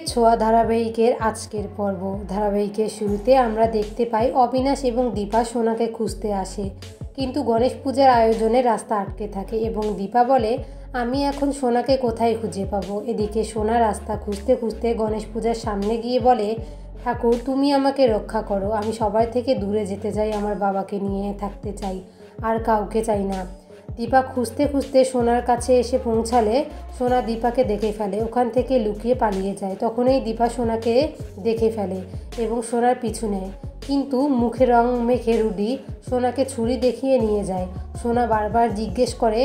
ছোঁয়া ধারাবাহিকের আজকের পর্ব। ধারাবাহিকের শুরুতে আমরা দেখতে পাই অবিনাশ এবং দীপা সোনাকে খুঁজতে আসে, কিন্তু গণেশ পূজার আয়োজনে রাস্তা আটকে থাকে এবং দীপা বলে আমি এখন সোনাকে কোথায় খুঁজে পাবো। এদিকে সোনা রাস্তা খুঁজতে খুঁজতে গণেশ পূজার সামনে গিয়ে বলে, ঠাকুর তুমি আমাকে রক্ষা করো, আমি সবার থেকে দূরে যেতে চাই, আমার বাবাকে নিয়ে থাকতে চাই, আর কাউকে চাই না। দীপা খুঁজতে খুঁজতে সোনার কাছে এসে পৌঁছালে সোনা দীপাকে দেখে ফেলে, ওখান থেকে লুকিয়ে পালিয়ে যায়। তখনই দীপা সোনাকে দেখে ফেলে এবং সোনার পিছু নেয়, কিন্তু মুখে রং মেখে রুডি সোনাকে ছুরি দেখিয়ে নিয়ে যায়। সোনা বারবার জিজ্ঞেস করে,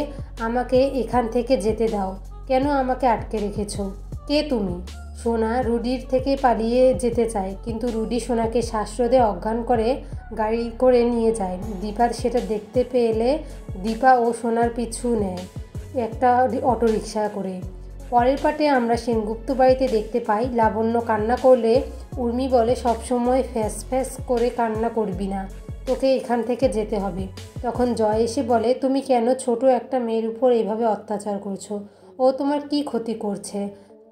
আমাকে এখান থেকে যেতে দাও, কেন আমাকে আটকে রেখেছো, কে তুমি? সোনা রুডির থেকে পালিয়ে যেতে চায়, কিন্তু রুডি সোনাকে শ্বাসরোধে অজ্ঞান করে গাড়ি করে নিয়ে যায়। দীপা সেটা দেখতে পেলে দীপা ও সোনার পিছু নেয় একটা অটোরিকশা করে। পরের পাটে আমরা সেনগুপ্ত বাড়িতে দেখতে পাই লাবণ্য কান্না করলে উর্মি বলে সবসময় ফ্যাস ফ্যাস করে কান্না করবি না, তোকে এখান থেকে যেতে হবে। তখন জয় এসে বলে, তুমি কেন ছোট একটা মেয়ের উপর এভাবে অত্যাচার করছো, ও তোমার কি ক্ষতি করছে,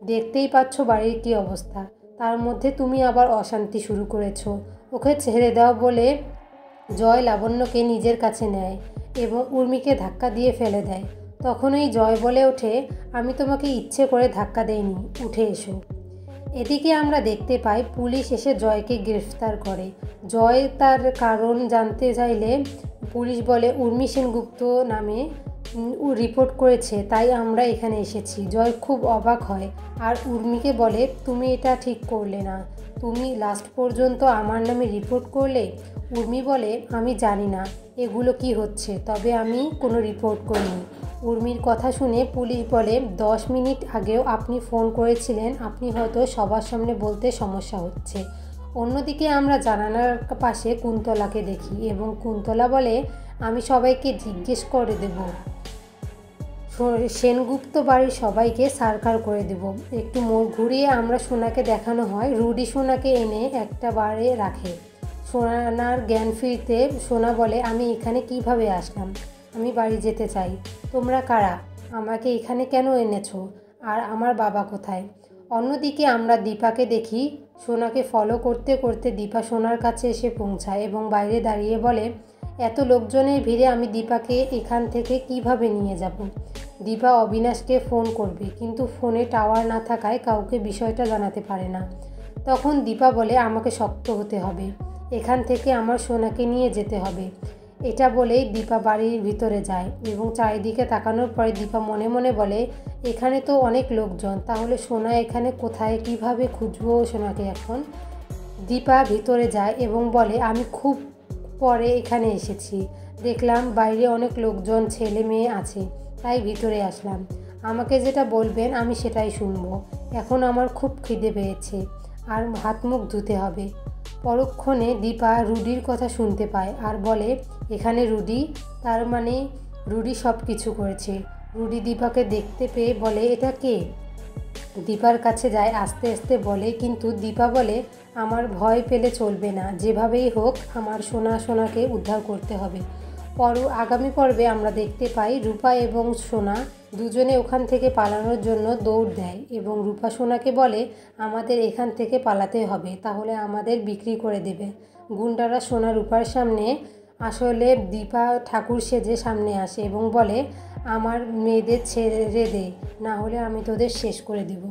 দেখতেই পাচ্ছ বাড়ির কী অবস্থা, তার মধ্যে তুমি আবার অশান্তি শুরু করেছো, ওকে ছেড়ে দাও বলে জয় লাবণ্যকে নিজের কাছে নেয় এবং উর্মিকে ধাক্কা দিয়ে ফেলে দেয়। তখনই জয় বলে ওঠে, আমি তোমাকে ইচ্ছে করে ধাক্কা দেইনি, উঠে এসো। এদিকে আমরা দেখতে পাই পুলিশ এসে জয়কে গ্রেফতার করে। জয় তার কারণ জানতে চাইলে পুলিশ বলে উর্মি সেনগুপ্ত নামে রিপোর্ট করেছে, তাই আমরা এখানে এসেছি। জয় খুব অবাক হয় আর উর্মিকে বলে, তুমি এটা ঠিক করলে না, তুমি লাস্ট পর্যন্ত আমার নামে রিপোর্ট করলে। উর্মি বলে, আমি জানি না এগুলো কি হচ্ছে, তবে আমি কোনো রিপোর্ট করিনি। উর্মির কথা শুনে পুলিশ বলে, 10 মিনিট আগেও আপনি ফোন করেছিলেন, আপনি হয়তো সবার সামনে বলতে সমস্যা হচ্ছে। অন্যদিকে আমরা জানালার পাশে কুন্তলাকে দেখি এবং কুন্তলা বলে, আমি সবাইকে জিজ্ঞেস করে দেব, সেনগুপ্ত বাড়ির সবাইকে সার্কার করে দেব। একটু মোড় ঘুরিয়ে আমরা সোনাকে দেখানো হয় রুডি সোনাকে এনে একটা বারে রাখে। সোনার জ্ঞান ফিরতে সোনা বলে, আমি এখানে কিভাবে আসলাম, আমি বাড়ি যেতে চাই, তোমরা কারা, আমাকে এখানে কেন এনেছো, আর আমার বাবা কোথায়? অন্যদিকে আমরা দীপাকে দেখি সোনাকে ফলো করতে করতে দীপা সোনার কাছে এসে পৌঁছায় এবং বাইরে দাঁড়িয়ে বলে, এত লোকজনের ভিড়ে আমি দীপাকে এখান থেকে কিভাবে নিয়ে যাব? দীপা অবিনাশকে ফোন করবে, কিন্তু ফোনে টাওয়ার না থাকায় কাউকে বিষয়টা জানাতে পারে না। তখন দীপা বলে, আমাকে শক্ত হতে হবে, এখান থেকে আমার সোনাকে নিয়ে যেতে হবে। এটা বলেই দীপা বাড়ির ভিতরে যায় এবং চারিদিকে তাকানোর পরে দীপা মনে মনে বলে, এখানে তো অনেক লোকজন, তাহলে সোনা এখানে কোথায়, কিভাবে খুঁজবো সোনাকে এখন? দীপা ভিতরে যায় এবং বলে, আমি খুব পরে এখানে এসেছি, দেখলাম বাইরে অনেক লোকজন ছেলে মেয়ে আছে, তাই ভিতরে আসলাম, আমাকে যেটা বলবেন আমি সেটাই শুনবো, এখন আমার খুব খিদে পেয়েছে আর হাত মুখ ধুতে হবে। পরক্ষণে দীপা রুডির কথা শুনতে পায় আর বলে, এখানে রুডি, তার মানে রুডি সব কিছু করেছে। রুডি দীপাকে দেখতে পেয়ে বলে, এটা কে? দীপার কাছে যায়, আস্তে আস্তে বলে, কিন্তু দীপা বলে, আমার ভয় পেলে চলবে না, যেভাবেই হোক আমার সোনাকে উদ্ধার করতে হবে। আগামী পর্বে আমরা দেখতে পাই রূপা এবং সোনা দুজনে ওখান থেকে পালানোর জন্য দৌড় দেয় এবং রূপা সোনাকে বলে, আমাদের এখান থেকে পালাতে হবে, তাহলে আমাদের বিক্রি করে দেবে। গুন্ডারা সোনা রূপার সামনে আসলে দীপা ঠাকুর সেজে সামনে আসে এবং বলে, আমার মেয়েদের ছেড়ে দে, না হলে আমি তোদের শেষ করে দেব।